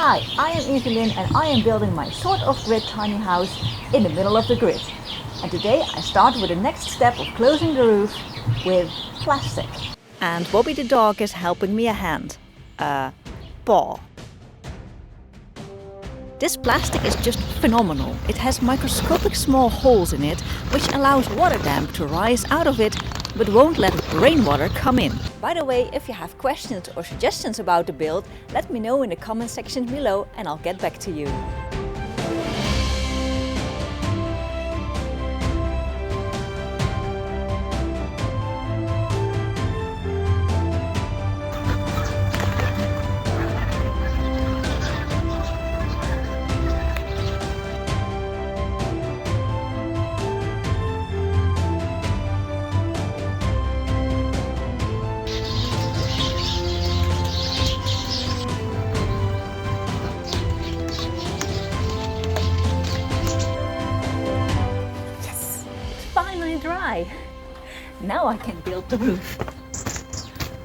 Hi, I am Evi Lynn and I am building my sort of grid tiny house in the middle of the grid. And today I start with the next step of closing the roof with plastic. And Bobby the dog is helping me a hand. Paw. This plastic is just phenomenal. It has microscopic small holes in it, which allows water damp to rise out of it, but won't let rainwater come in. By the way, if you have questions or suggestions about the build, let me know in the comment section below and I'll get back to you. Finally dry. Now I can build the roof.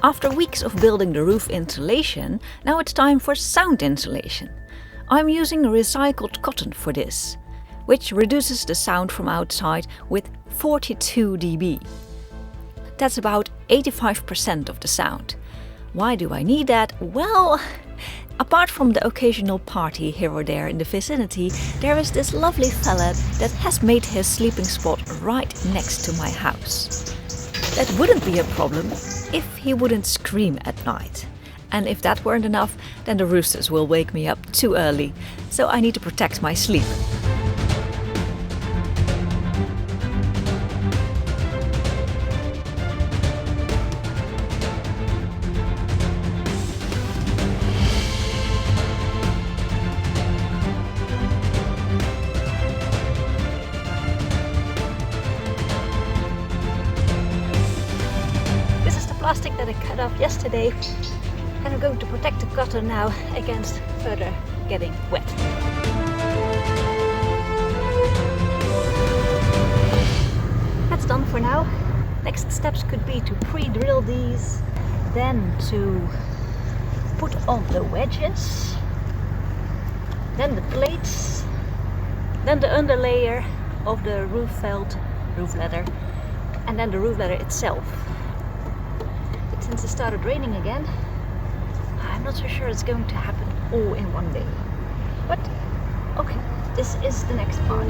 After weeks of building the roof insulation, now it's time for sound insulation. I'm using recycled cotton for this, which reduces the sound from outside with 42 dB. That's about 85% of the sound. Why do I need that? Well, apart from the occasional party here or there in the vicinity, there is this lovely fella that has made his sleeping spot right next to my house. That wouldn't be a problem if he wouldn't scream at night. And if that weren't enough, then the roosters will wake me up too early, so I need to protect my sleep. Plastic that I cut off yesterday, and I'm going to protect the cotton now against further getting wet. That's done for now. Next steps could be to pre-drill these, then to put on the wedges, then the plates, then the underlayer of the roof ladder, and then the roof ladder itself. Since it started raining again, I'm not so sure it's going to happen all in one day. But okay, this is the next part.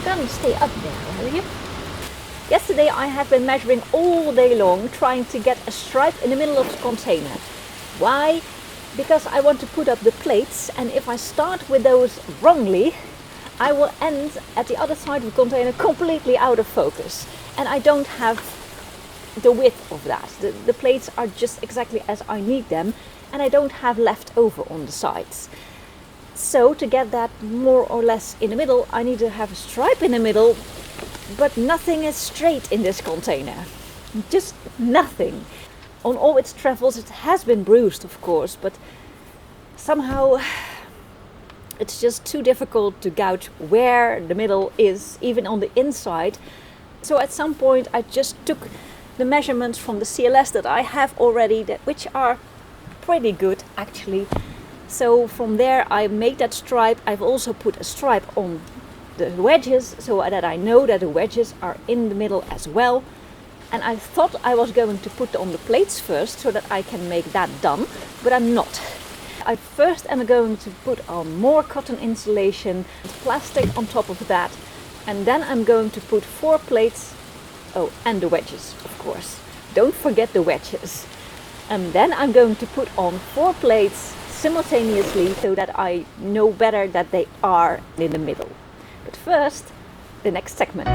Gonna stay up there, will you? Yesterday I have been measuring all day long trying to get a stripe in the middle of the container. Why? Because I want to put up the plates, and if I start with those wrongly, I will end at the other side of the container completely out of focus, and I don't have the width of that. The plates are just exactly as I need them, and I don't have left over on the sides. So to get that more or less in the middle, I need to have a stripe in the middle, but nothing is straight in this container. Just nothing. On all its travels it has been bruised, of course, but somehow it's just too difficult to gauge where the middle is, even on the inside. So at some point I just took the measurements from the CLS that I have already, which are pretty good actually. So from there I made that stripe. I've also put a stripe on the wedges so that I know that the wedges are in the middle as well. and I thought I was going to put on the plates first so that I can make that done, but I'm not. I first am going to put on more cotton insulation, plastic on top of that, and then I'm going to put 4 plates, oh, and the wedges, of course. Don't forget the wedges. And then I'm going to put on 4 plates simultaneously so that I know better that they are in the middle. But first, the next segment.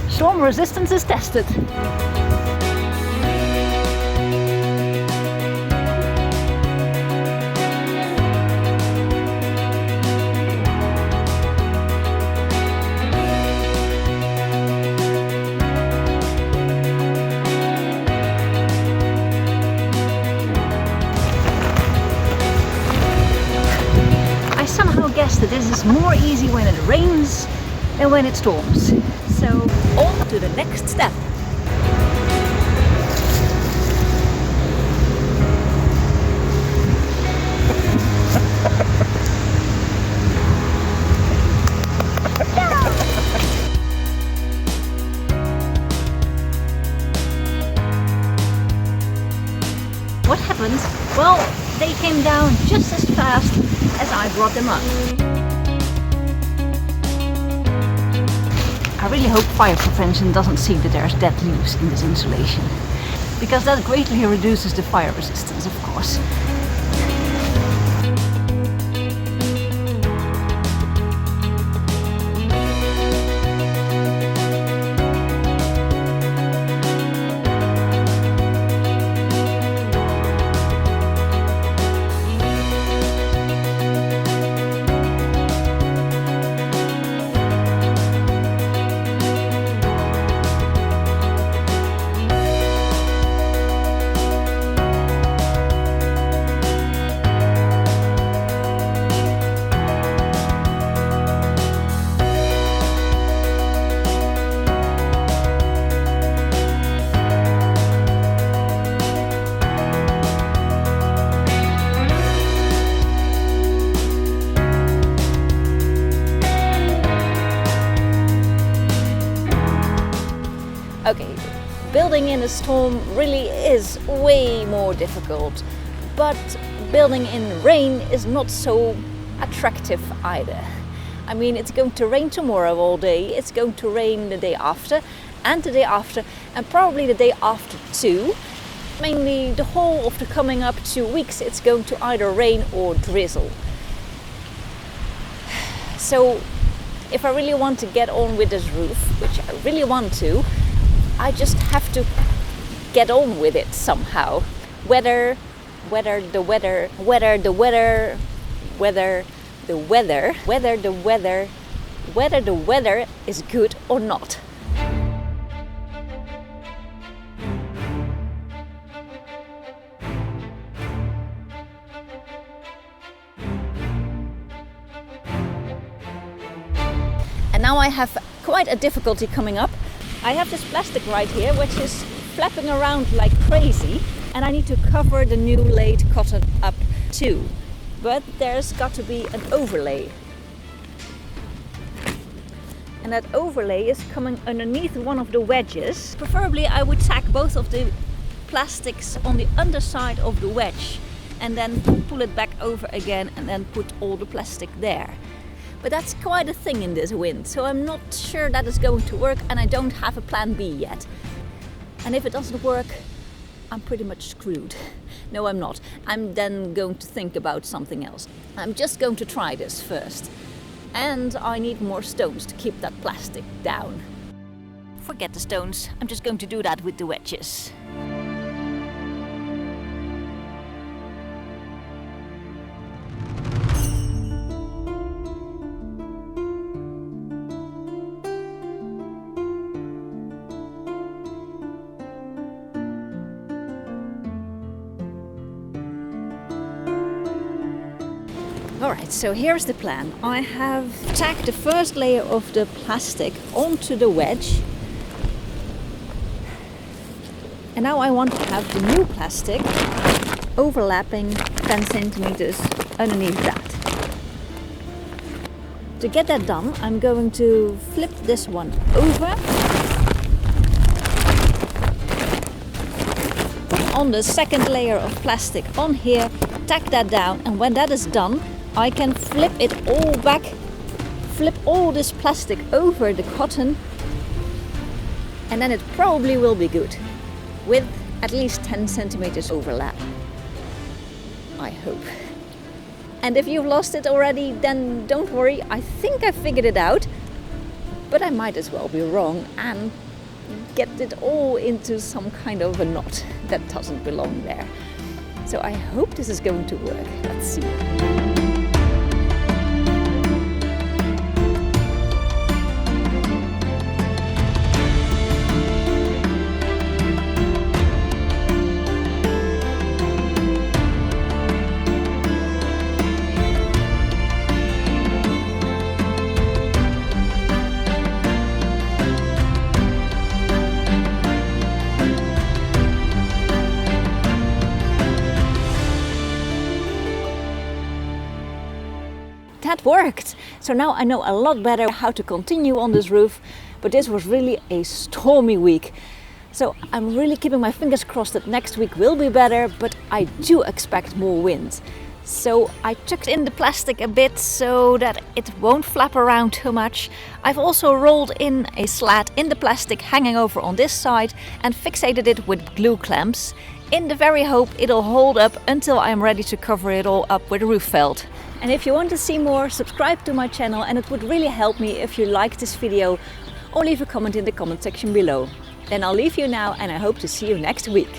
Storm resistance is tested. I somehow guess that this is more easy when it rains than when it storms. So on to the next step. What happened? Well, they came down just as fast as I brought them up. I really hope fire prevention doesn't see that there's dead leaves in this insulation, because that greatly reduces the fire resistance, of course. Okay, building in a storm really is way more difficult, but building in rain is not so attractive either. I mean, it's going to rain tomorrow all day, it's going to rain the day after, and the day after, and probably the day after too. Mainly the whole of the coming up 2 weeks it's going to either rain or drizzle. So if I really want to get on with this roof, which I really want to, I just have to get on with it somehow. Whether the weather is good or not. And now I have quite a difficulty coming up. I have this plastic right here which is flapping around like crazy, and I need to cover the new laid cotton up too. But there's got to be an overlay. and that overlay is coming underneath one of the wedges. Preferably I would tack both of the plastics on the underside of the wedge and then pull it back over again and then put all the plastic there. But that's quite a thing in this wind, so I'm not sure that is going to work, and I don't have a plan B yet. And if it doesn't work, I'm pretty much screwed. No, I'm not. I'm then going to think about something else. I'm just going to try this first. And I need more stones to keep that plastic down. Forget the stones, I'm just going to do that with the wedges. Alright, so here's the plan. I have tacked the first layer of the plastic onto the wedge. And now I want to have the new plastic overlapping 10 centimeters underneath that. To get that done, I'm going to flip this one over. Put on the second layer of plastic on here, tack that down, and when that is done, I can flip it all back, flip all this plastic over the cotton, and then it probably will be good, with at least 10 centimeters overlap. I hope. And if you've lost it already, then don't worry, I think I figured it out, but I might as well be wrong and get it all into some kind of a knot that doesn't belong there. So I hope this is going to work. Let's see. That worked! So now I know a lot better how to continue on this roof, but this was really a stormy week. So I'm really keeping my fingers crossed that next week will be better, but I do expect more wind. So I tucked in the plastic a bit so that it won't flap around too much. I've also rolled in a slat in the plastic hanging over on this side and fixated it with glue clamps, in the very hope it'll hold up until I'm ready to cover it all up with roof felt. And if you want to see more, subscribe to my channel, and it would really help me if you liked this video, or leave a comment in the comment section below. Then I'll leave you now, and I hope to see you next week.